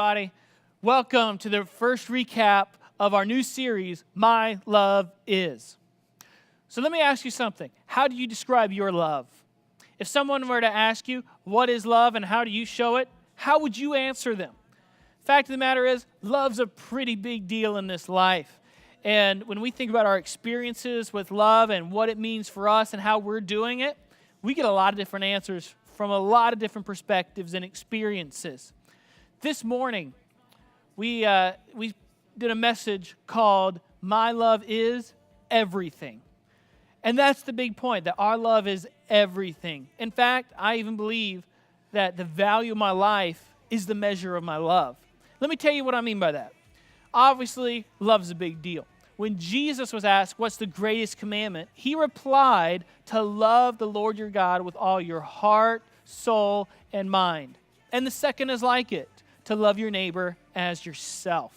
everybody. Welcome to the first recap of our new series, My Love Is. So let me ask you something. How do you describe your love? If someone were to ask you, what is love and how do you show it? How would you answer them? Fact of the matter is, love's a pretty big deal in this life. And when we think about our experiences with love and what it means for us and how we're doing it, we get a lot of different answers from a lot of different perspectives and experiences. This morning, we did a message called My Love Is Everything. And that's the big point, that our love is everything. In fact, I even believe that the value of my life is the measure of my love. Let me tell you what I mean by that. Obviously, love's a big deal. When Jesus was asked, what's the greatest commandment? He replied to love the Lord your God with all your heart, soul, and mind. And the second is like it, to love your neighbor as yourself.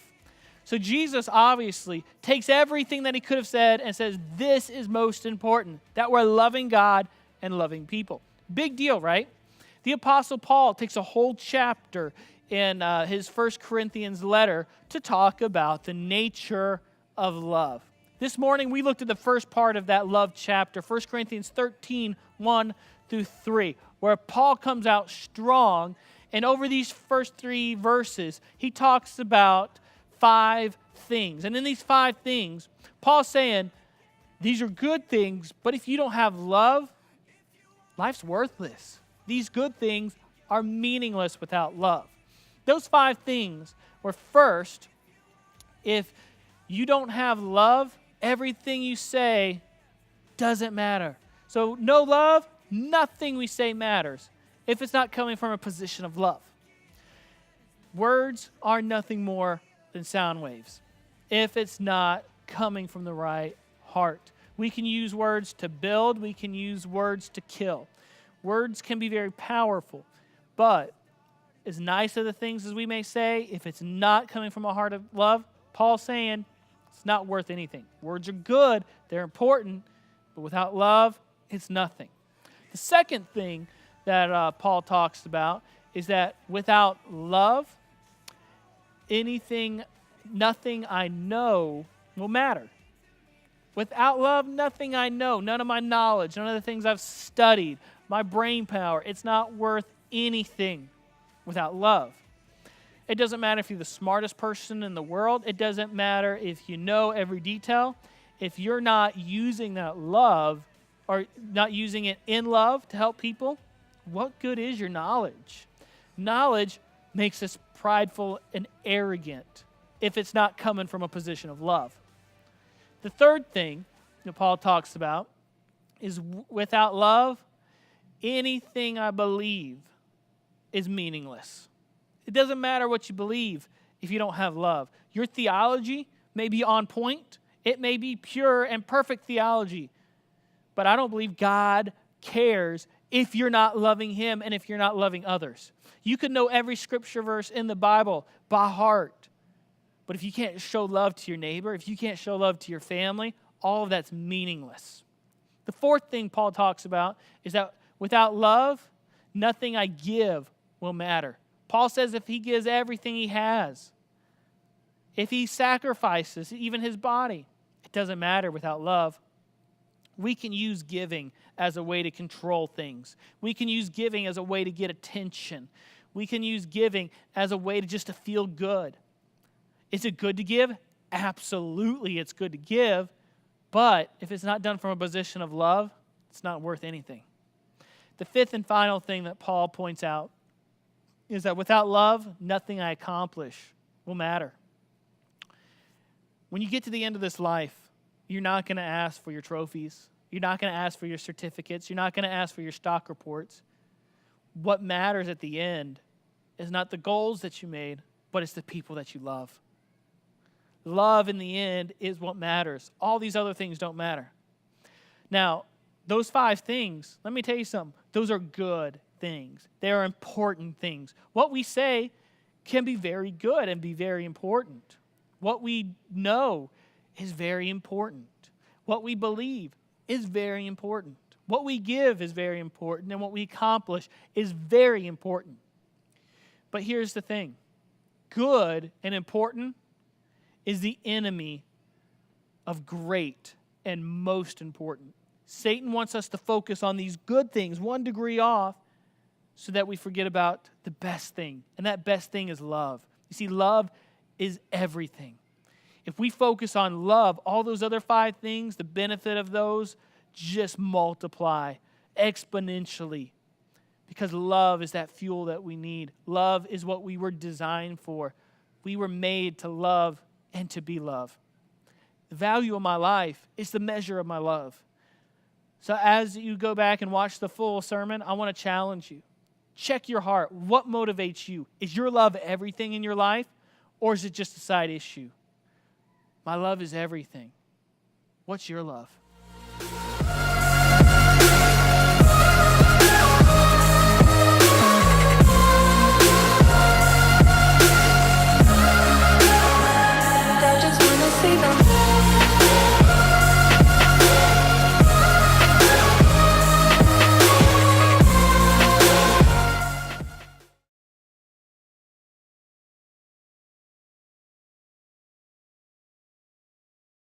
So Jesus obviously takes everything that he could have said and says, this is most important, that we're loving God and loving people. Big deal, right? The Apostle Paul takes a whole chapter in his 1 Corinthians letter to talk about the nature of love. This morning, we looked at the first part of that love chapter, 1 Corinthians 13, 1 through 3, where Paul comes out strong. And over these first 3 verses, he talks about 5 things. And in these 5 things, Paul's saying, these are good things, but if you don't have love, life's worthless. These good things are meaningless without love. Those 5 things were first, if you don't have love, everything you say doesn't matter. So no love, nothing we say matters if it's not coming from a position of love. Words are nothing more than sound waves if it's not coming from the right heart. We can use words to build, we can use words to kill. Words can be very powerful, but as nice of the things as we may say, if it's not coming from a heart of love, Paul's saying it's not worth anything. Words are good, they're important, but without love, it's nothing. The second thing that Paul talks about is that without love, nothing I know will matter. Without love, nothing I know, none of my knowledge, none of the things I've studied, my brain power, it's not worth anything without love. It doesn't matter if you're the smartest person in the world. It doesn't matter if you know every detail. If you're not using that love or not using it in love to help people, what good is your knowledge? Knowledge makes us prideful and arrogant if it's not coming from a position of love. The third thing that Paul talks about is without love, anything I believe is meaningless. It doesn't matter what you believe if you don't have love. Your theology may be on point. It may be pure and perfect theology. But I don't believe God cares if you're not loving Him and if you're not loving others. You could know every scripture verse in the Bible by heart. But if you can't show love to your neighbor, if you can't show love to your family, all of that's meaningless. The fourth thing Paul talks about is that without love, nothing I give will matter. Paul says if he gives everything he has, if he sacrifices even his body, it doesn't matter without love. We can use giving as a way to control things. We can use giving as a way to get attention. We can use giving as a way to just to feel good. Is it good to give? Absolutely, it's good to give. But if it's not done from a position of love, it's not worth anything. The fifth and final thing that Paul points out is that without love, nothing I accomplish will matter. When you get to the end of this life, you're not going to ask for your trophies. You're not going to ask for your certificates. You're not going to ask for your stock reports. What matters at the end is not the goals that you made, but it's the people that you love. Love in the end is what matters. All these other things don't matter. Now, those 5 things, let me tell you something. Those are good things. They are important things. What we say can be very good and be very important. What we know is very important. What we believe is very important. What we give is very important, and what we accomplish is very important. But here's the thing. good and important is the enemy of great and most important. Satan wants us to focus on these good things, 1 degree off, so that we forget about the best thing. And that best thing is love. You see, love is everything. If we focus on love, all those other 5 things, the benefit of those just multiply exponentially. Because love is that fuel that we need. Love is what we were designed for. We were made to love and to be loved. The value of my life is the measure of my love. So as you go back and watch the full sermon, I want to challenge you. Check your heart. What motivates you? Is your love everything in your life, or is it just a side issue? My love is everything. What's your love?